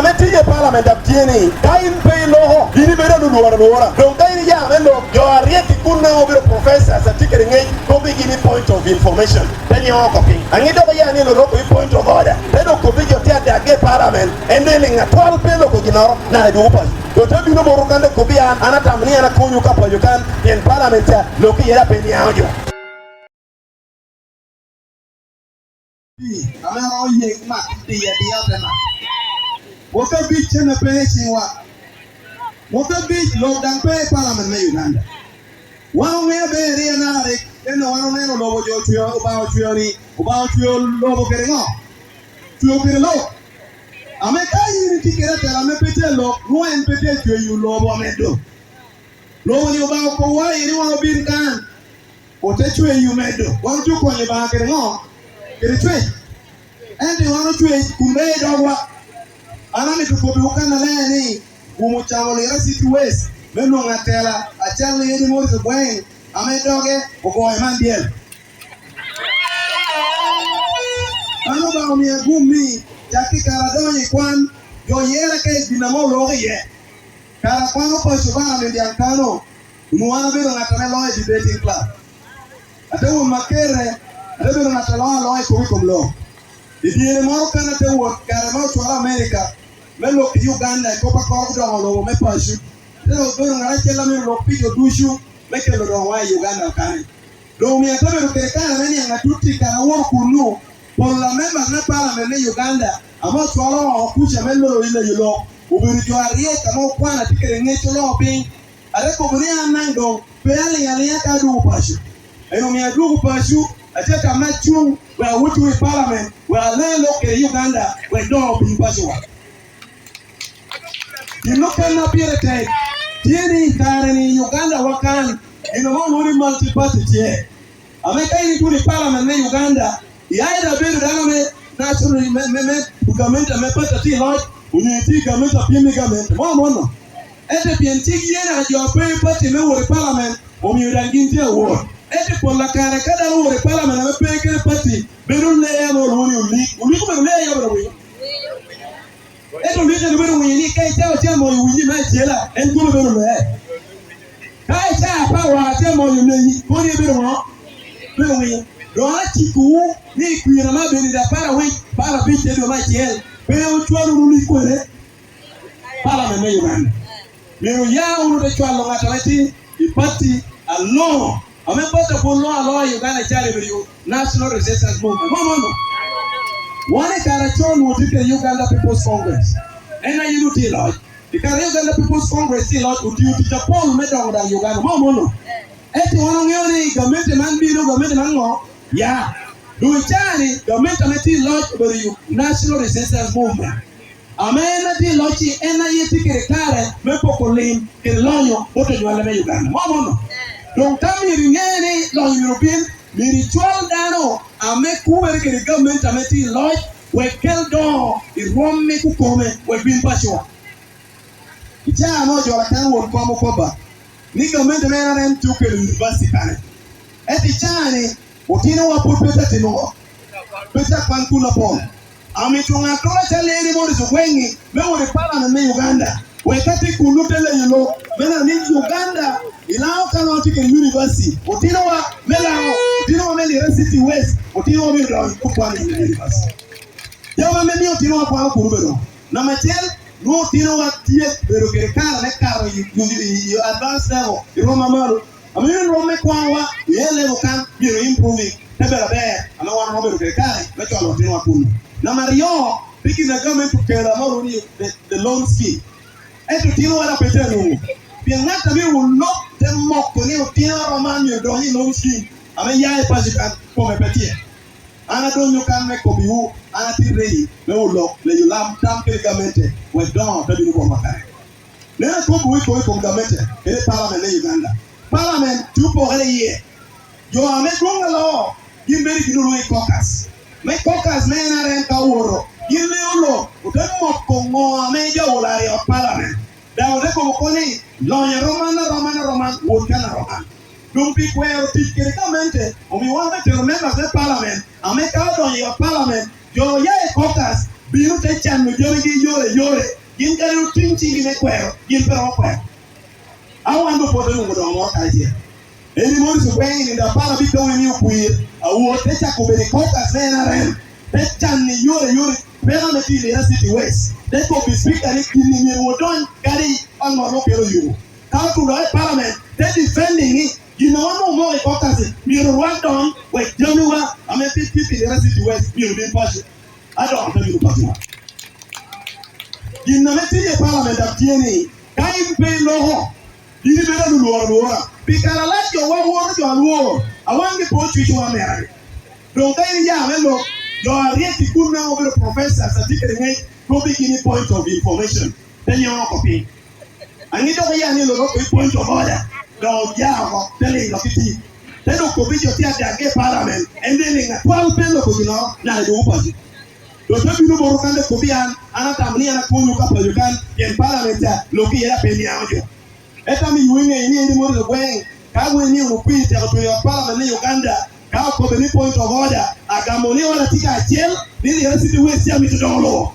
na metije parliament aptieni kain pe loho ini bere luora don kain ya mendo yo arieti kunna obiro professor sa tikere ngai ko bigini point of information then you ko pin angido ya ni lo ko point of order then ko bijo tia de parliament endele nga 12 pelo ko ginoro na do pa to tabi no boru kande ko biya anata mni ana konyu kapa yukan in parliament lo ki era pe ni audio amero ye ma ti ya dia tena woka bich na pe chiwa woka bich lo dan pe parliament na Uganda wao me be ri na re eno wano neno lo jo tio ba tio lo kerengo tio kerelo ame kai ni tikera tela me pete lo no en pete tio yu lo bo medo lo ni ba ko wa iri wa bin kan o te tio yu medo won ju ko ni ba kerengo kere tio endi wano tio kumbe dogwa anani tukobi ukana leni umuchamo Lira City West meno ngatela achali Eddy Ogweng amedoge ogoe mandiel ano ba mi agumi jaki karadoni kwan yo yera ke dinamo loge ye kara kwano ko shubana mediankano muwana bero ngatana loe debating club atewo makere bero ngatala loe ko diere moro kana te wo kara mo to America melo ki Uganda ko pa ko do lo me pashu leo bero ngara chela me lo pijo dushu me ke lo wa Uganda kare do mi atabe ro kerekana nani ngatuti kana wo kunu por la members na parliament ne Uganda amo to lo okuja melo ile yulo ubiri jo arie kama kwana tikere ngecho lo pin are ko buri anando pe ale ya ka du pashu eno mi adu pashu ateka machu wa wutu parliament wa lelo ke Uganda we do bi pashu you look at na pirate tieni kare ni Uganda wakan ino mo multi party tie ameka ni tuli parliament na Uganda yaida beru dalame national me government amepata ti lot uniti government apimi government mo ete pienti yena jo pe party me wo parliament o mi ranginti award ete pola kare kada wo parliament amepe ke party beru le ya mo uni ko le ya bro eto lije bero mwini kai cha mo yuji ma chela en ko bero le kai cha pa wa cha mo yuji ko ni bero mo bero wi do achi ku ni kuira ma beni da para biche do ma chel pe o chwaru ni ko le para me Uganda bero ya unu de chwalo ngata lati ipati alone amepata ko lo Uganda chale bero national resistance movement mo One carachon would take the Uganda People's Congress. And I you do lot. The Uganda People's Congress still out with you to Japan, Medon than Uganda. Mono. Eti one only government man be no government man. Yeah. Do it, Charlie, government and lot over you, national resistance movement. Amena di lochi ena yeti kare mepokolim ke lonyo boto jwala Uganda. Mono. Don't tell me ngene lo European spiritual dano ame kuwe ke government ameti lodge we kel do irom me ku kome we bin paswa ija mo jo la kan won ko mo koba ni government me NRM to ke university kan eti chani otino wa pulpita tino pesa kan kula pon ame tunga tola chale ni mo so wengi me wo parliament me Uganda we kati kulutele yulo mena ni Uganda ilao kana otike university otino wa melao otino wa Lira City West otino wa mero kwa ni university jawa meni otino wa kwa kurubero na machel no otino wa tie bero kerekara ne karo you advance level iroma malo amini rome kwa wa yele kan biro improving tebera be ama wana robero kerekara na chalo otino wa kunu na mario piki na government kera maro ni the loan scheme eto tino wala petenu biangata bi ulo temo ko ni tino roman yo do ni loan scheme ame yae pasikan ko me petie ana do nyokan me ko biu ana ti rei me ulo le yulam tam ke gamente we don tabi ni ko makare le ko ko gamente e parliament le Uganda parliament tupo hele ye yo ame gonga lo gimberi gidulo e caucus me caucus me NRM ka woro gile ulo utemo ko ngo ame jo wala yo parliament da wole ko ko ni lo nya roman wotana roman don't be where teach gamente o mi wanda te remember the parliament ame ka do your parliament yo ye caucus Biro te chan me yore. Yin karo tinchi gine kwero. Yin pero kwero. I want to put them with a more idea. Anyone is weighing in the parabit going you queer. I will take a could be caucus NRM. That can you're parameter in the city west. That could be speak and if you don't carry on my local you. How to the parliament, they're defending it. You know, no more caucus. You run down with Jamua. I'm a 50 in the city west. You'll be partial. I don't tell you partial. You know, the parliament of TNA. Can't pay no. You better do Lora. Because I like your war, your war. I want to put you to America. Don't tell me, hello. You are ready to go now over the professors that you can make no beginning point of information. Then you're copy. I need to hear a point of order. No, yeah, telling the city. Then you could be your theater, get parliament, and then in a 12 penalty, you know, now the opposite. Don't you know what kind of Kobian, and a Kunu couple you can in parliament, look here, penny out you. Eta mi winge ini mo Ogweng ka we ni upite to your parliament in Uganda ka ko be point of order agamoni wala tika achiel ni the city west ya mitu dolo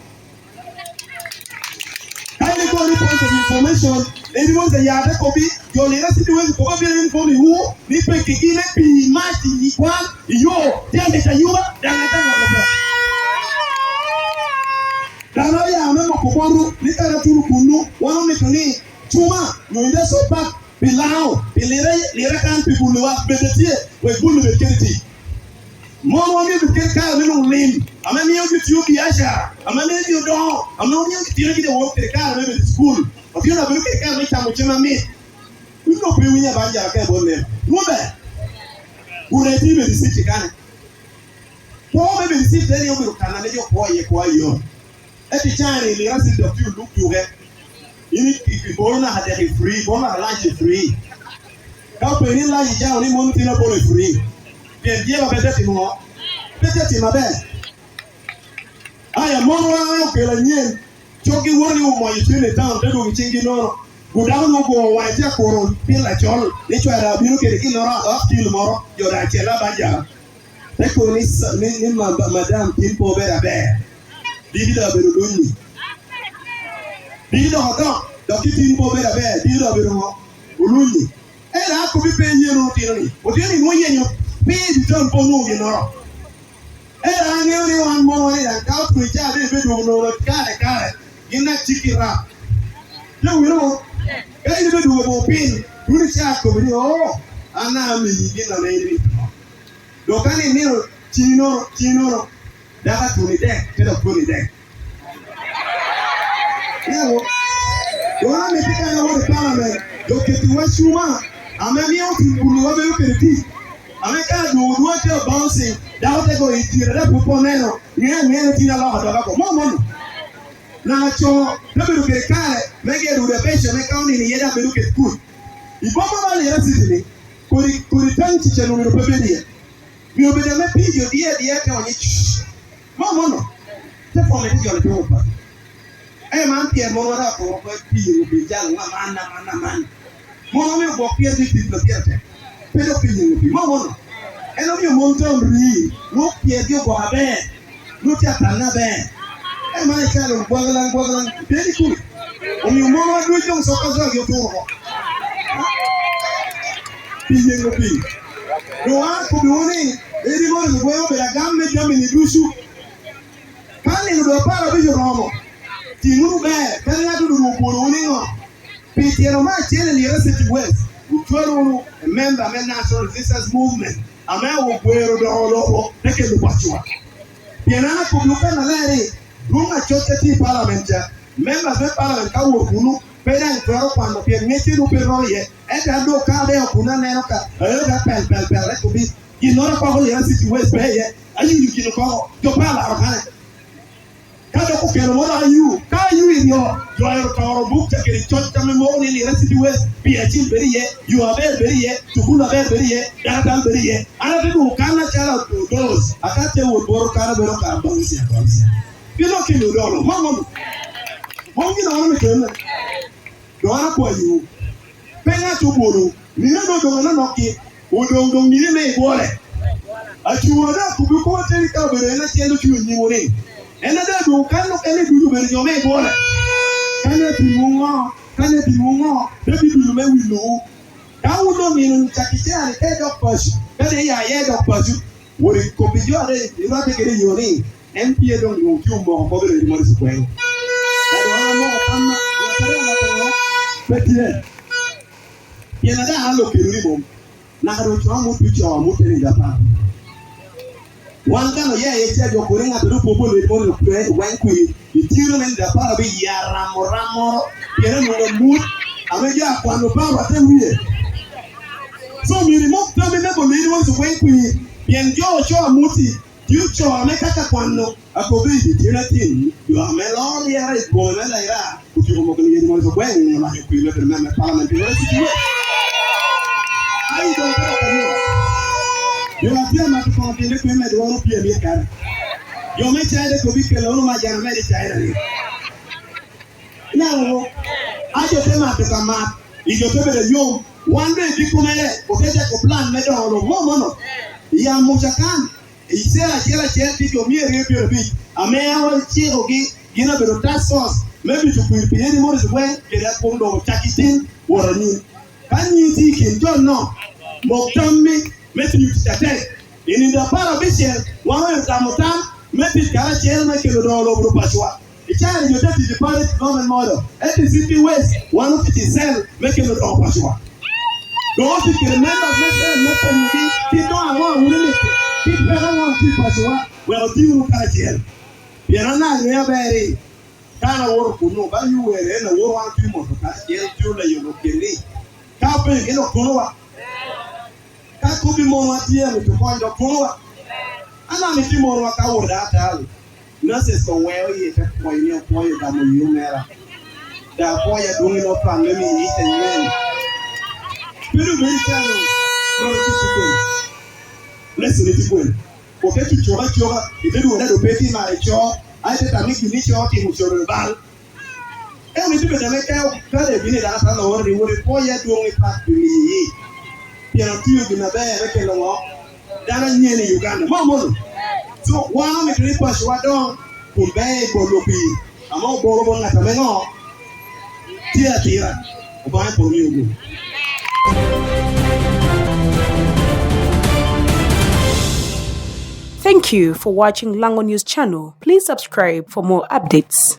kindly go any point of information anyone say ya ko bi your Lira city west ko be info ni hu ni pe kigine pi mati ni kwan yo tende tayuba dangata ngolo dano ya memo ko boru ni kana turu kunu wono ni tuni Tuma, no in the so back below, Lira can't people who are better here, we're good with security. More money to get car, we don't limb. I'm a new YouTube, Yasha. I'm a new dog. I'm not new to get work the car, maybe the school. But you're not looking at car, which I'm with my mate. We don't bring me a band, I can't believe them. No bad. Would I do with the city can? Well, maybe the city, then you can let your boy acquire you. At the time, the rest of you look to her. If you born had a free, born a lunch free. How can you like down in one thing about free? Then give a better more. Better in my bed. I am more than choking one you while you turn it down, they will change it on. Go down no go while Jack or feel like all. They try to communicate in or out till tomorrow. You're like a labaja. They call this Madame Pimpo Bear. Leave it up with Luni. Did not the kitchen for better bed, did not be wrong. Uluni. And I could be paying you no tyranny. But any way you pay the turn for no, you know. And I knew one more than out to each other if you don't know what carrot in that chicken wrap. No, you know. Any bit of a pin, do the shack over here. And now me in a lady. Look at me, Chino, that's to the deck, get up to the deck. You want me to kind of what the parliament, look at the West Shuma. I'm a meal to look at the teeth. I'm a kind of what you're bouncing. Down they go into the Repuponero, near Tina Lava, Momo. Now, let me look at the car, make it with a patient, make out in the Yeda, look at good. If Mama yesterday could return to General Pavilion, you'll be the video, dear, on it. Momo, step on it, you're the door. Hey man, Pierre Mora for will be young man. More will walk here with the theatre. Pedophilia will be more. And of your mountain read, no Pierre Gilbo band, no Tatana band. Hey man, child of Bogalan, very good. When you more do young soccer, you're too. Pierre will be. No one could be winning. Anyone will be a gun make them in the Bushu. Can't you do a part of your normal? Timu bad, tell you to do Polonia. Peter Martin in the University West, who follow a member of the National Resistance Movement. A man will wear the all over, take it to Pachua. Piana Kubukan Larry, Ruma Chotati Parliament, members of Parliament, Kawunu, Pedan Karapan, Pianeti Ruperoye, and I do Kade Punanaka, I heard that Pel to be in not a power University West Bay, and you can call your Pala. What are you? Can you in your book take a church morning in the University West? Be a chill very yet, you are very yet, to pull a very yet, that I'm very yet. I don't know, cannot tell out to those. I can't tell what Boro Carabero Bouncy. You don't kill your dollar, Mamma. Won't you know me? Do I call you? Penga to Boro, Nino don't knock it, who don't need me wallet. As you are not to be quoted, and I tell you in your name. ena da du kan no ene du be yo me bole kana ti mungo da bi du me wi lo ka wo no mi no chakitia ke dok pasu kana ya ye dok pasu wori ko bi yo de ira te kere yo ni MP don yo ki mo ko be mo ri kwen da do mo kan na ya tare na ko betie yena da halo kiruri bom na do cho mo tu cho mo te ni da pa wanga no ye tie jo ko ringa do popo le mo no kwe wan ku itiro men da pa be ya ramo yena no mu ame ja kwa no pa wa te wiye so mi ri mo ta me bo le mo so wan ku bien jo cho muti you cho me kaka kwano akobe di tira tin you are melon ya is born na ira ku mo ko ni mo so Ogweng na ku le me parliament university ai do ko yo la pia ma ko tende ko me do pia mi kar yo me chaide ko bi ke lo ma jana me de chaide ni na wo ajo te ma te kama ijo te be yo one day bi ko mele ko te ko plan me do lo mo no ya mo chakan isera chela ti yo mi re bi ame awal chi ogi gina be do task force maybe to ku pi ni mo se we ke da ko do chakitin worani kan yi ti kin jo no mo tammi meti you tete in the parabishel one tamutam meti kara chel na kilo do bro paswa ichari yo tete the parent government model at the city west one of the cell make it do paswa do ti ke members meti ni ti do awon wuri ti pera won ti paswa well ti ru kara chel yena na ne abere kana wor kuno ba yu were na wor wan ti mo kara chel ti la yo kele ka pe ke no kuno wa kubi mo watie mi to kondo kuwa ana mi ti mo wa ka wo da ta na se so we ye te ko ni ko ye da mo yu mera da ko ye do ni no plan le mi ni ten men pero be ta no ti ko lesi ni ti ko ko ke ti choga e de do na do pe ti ma e cho ai te ta mi ki ni cho ti mo so do bal e mi ti be da me ka de bi ni da ta no ri wo ko ye do ni pa bi ni piano tiyo gina bere ke lo dana nyene Uganda mo so wana me tri pa shwa don kumbe ko lopi amo boro ngata mengo tira o ba por mi ugu. Thank you for watching Lango News channel. Please subscribe for more updates.